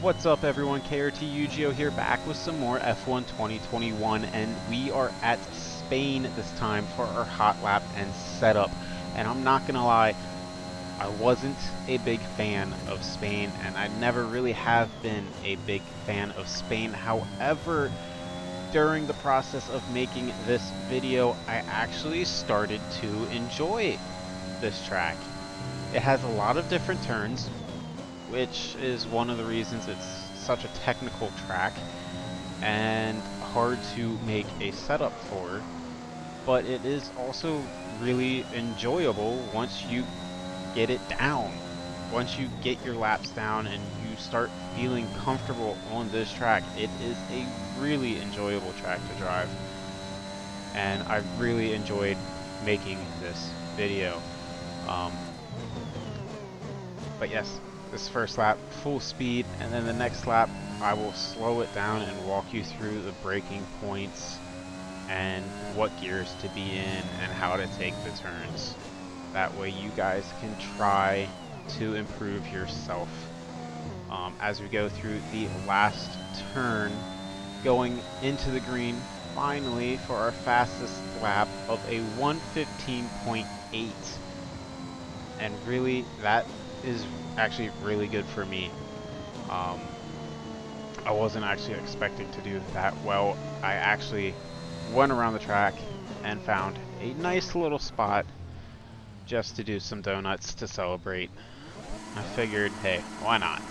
What's up everyone, KRTUGO here, back with some more F1 2021, and we are at Spain this time for our hot lap and setup. And I'm not gonna lie, I wasn't a big fan of Spain, and I never really have been a big fan of Spain. However, during the process of making this video, I actually started to enjoy this track. It has a lot of different turns, which is one of the reasons it's such a technical track and hard to make a setup for, but it is also really enjoyable once you get it down. Once you get your laps down and you start feeling comfortable on this track, it is a really enjoyable track to drive, and I really enjoyed making this video. But yes, this first lap, full speed, and then the next lap, I will slow it down and walk you through the braking points and what gears to be in and how to take the turns. That way you guys can try to improve yourself. As we go through the last turn, going into the green, finally for our fastest lap of a 1:15.8. And really, that is actually really good for me. I wasn't actually expecting to do that well. I actually went around the track and found a nice little spot just to do some donuts to celebrate. I figured, hey, why not?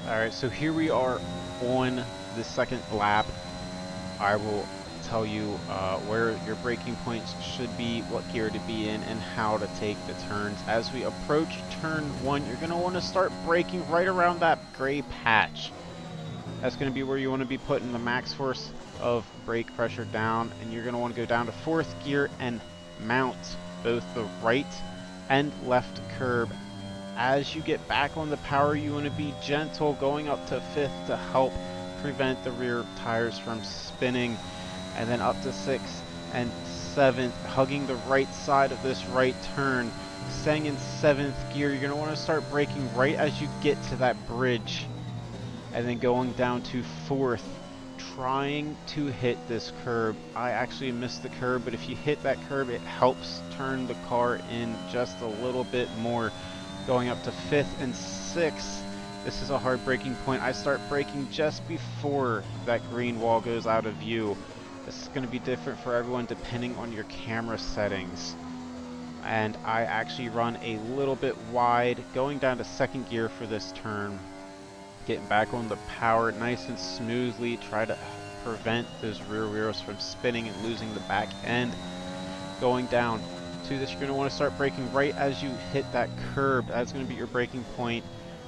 Alright, so here we are on the second lap. I will tell you where your braking points should be, what gear to be in, and how to take the turns. As we approach turn 1, you're going to want to start braking right around that gray patch. That's going to be where you want to be putting the max force of brake pressure down, and you're going to want to go down to 4th gear and mount both the right and left curb. As you get back on the power, you want to be gentle, going up to 5th to help prevent the rear tires from spinning, and then up to 6th and 7th, hugging the right side of this right turn. Staying in 7th gear, you're going to want to start braking right as you get to that bridge, and then going down to 4th, trying to hit this curb. I actually missed the curb, but if you hit that curb, it helps turn the car in just a little bit more. Going up to 5th and 6th. This is a hard braking point. I start braking just before that green wall goes out of view. This is going to be different for everyone depending on your camera settings. And I actually run a little bit wide, going down to 2nd gear for this turn. Getting back on the power nice and smoothly. Try to prevent those rear wheels from spinning and losing the back end. Going down to this, you're going to want to start braking right as you hit that curb. That's going to be your braking point.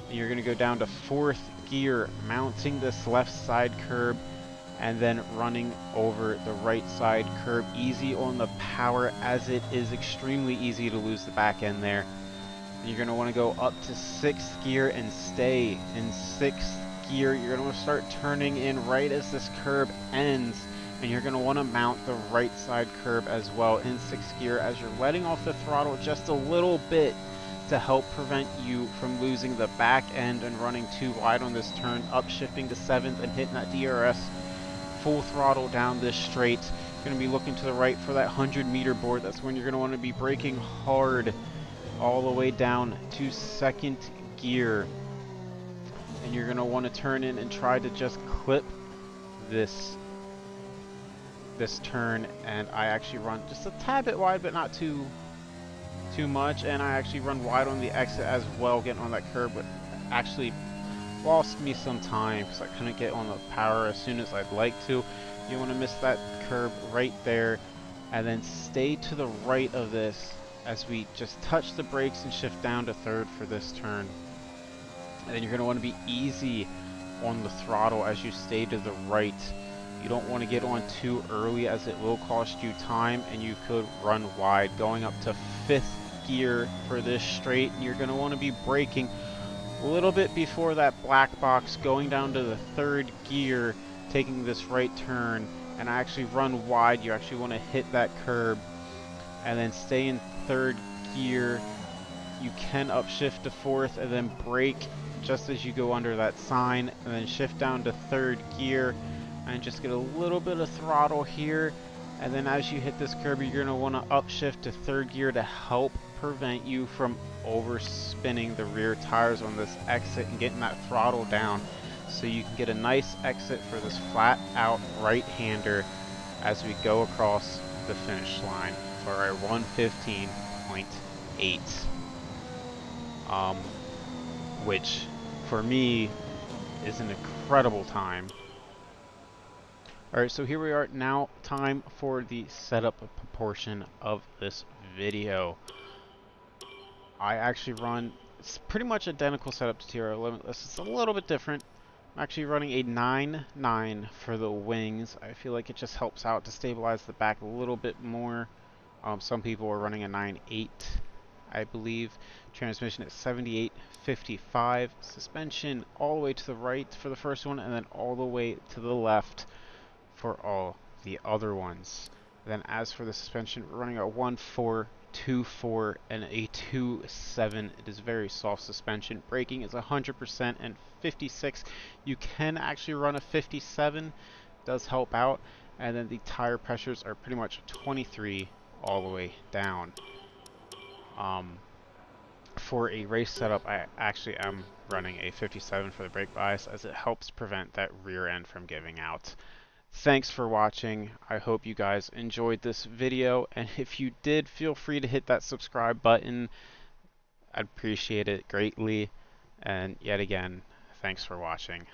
And you're going to go down to 4th gear, mounting this left side curb, and then running over the right side curb. Easy on the power, as it is extremely easy to lose the back end there. And you're going to want to go up to 6th gear and stay in 6th gear. You're going to want to start turning in right as this curb ends. And you're going to want to mount the right side curb as well in 6th gear, as you're letting off the throttle just a little bit to help prevent you from losing the back end and running too wide on this turn. Upshifting to 7th and hitting that DRS full throttle down this straight. You're going to be looking to the right for that 100-meter board. That's when you're going to want to be braking hard all the way down to 2nd gear. And you're going to want to turn in and try to just clip this turn, and I actually run just a tad bit wide, but not too much, and I actually run wide on the exit as well, getting on that curb, but actually lost me some time because I couldn't get on the power as soon as I'd like to. You want to miss that curb right there, and then stay to the right of this as we just touch the brakes and shift down to 3rd for this turn. And then you're going to want to be easy on the throttle as you stay to the right. You don't want to get on too early, as it will cost you time and you could run wide. Going up to 5th gear for this straight, and you're going to want to be braking a little bit before that black box, going down to the third gear, taking this right turn, and actually run wide. You actually want to hit that curb and then stay in third gear. You can upshift to fourth and then brake just as you go under that sign, and then shift down to third gear and just get a little bit of throttle here. And then as you hit this curb, you're going to want to upshift to third gear to help prevent you from overspinning the rear tires on this exit and getting that throttle down, so you can get a nice exit for this flat out right-hander as we go across the finish line for our 1:15.8. Which for me is an incredible time. Alright, so here we are now, time for the setup portion of this video. I actually run, it's pretty much identical setup to Tyre Limitless. It's a little bit different. I'm actually running a 9.9 for the wings. I feel like it just helps out to stabilize the back a little bit more. Some people are running a 9.8, I believe. Transmission at 78.55. Suspension all the way to the right for the first one, and then all the way to the left for all the other ones. Then as for the suspension, we're running a 1.4, 2.4, and a 2.7. It is very soft suspension. Braking is 100% and 56. You can actually run a 57. Does help out. And then the tire pressures are pretty much 23 all the way down. For a race setup, I actually am running a 57 for the brake bias, as it helps prevent that rear end from giving out. Thanks for watching. I hope you guys enjoyed this video, and if you did, feel free to hit that subscribe button. I'd appreciate it greatly. And yet again, thanks for watching.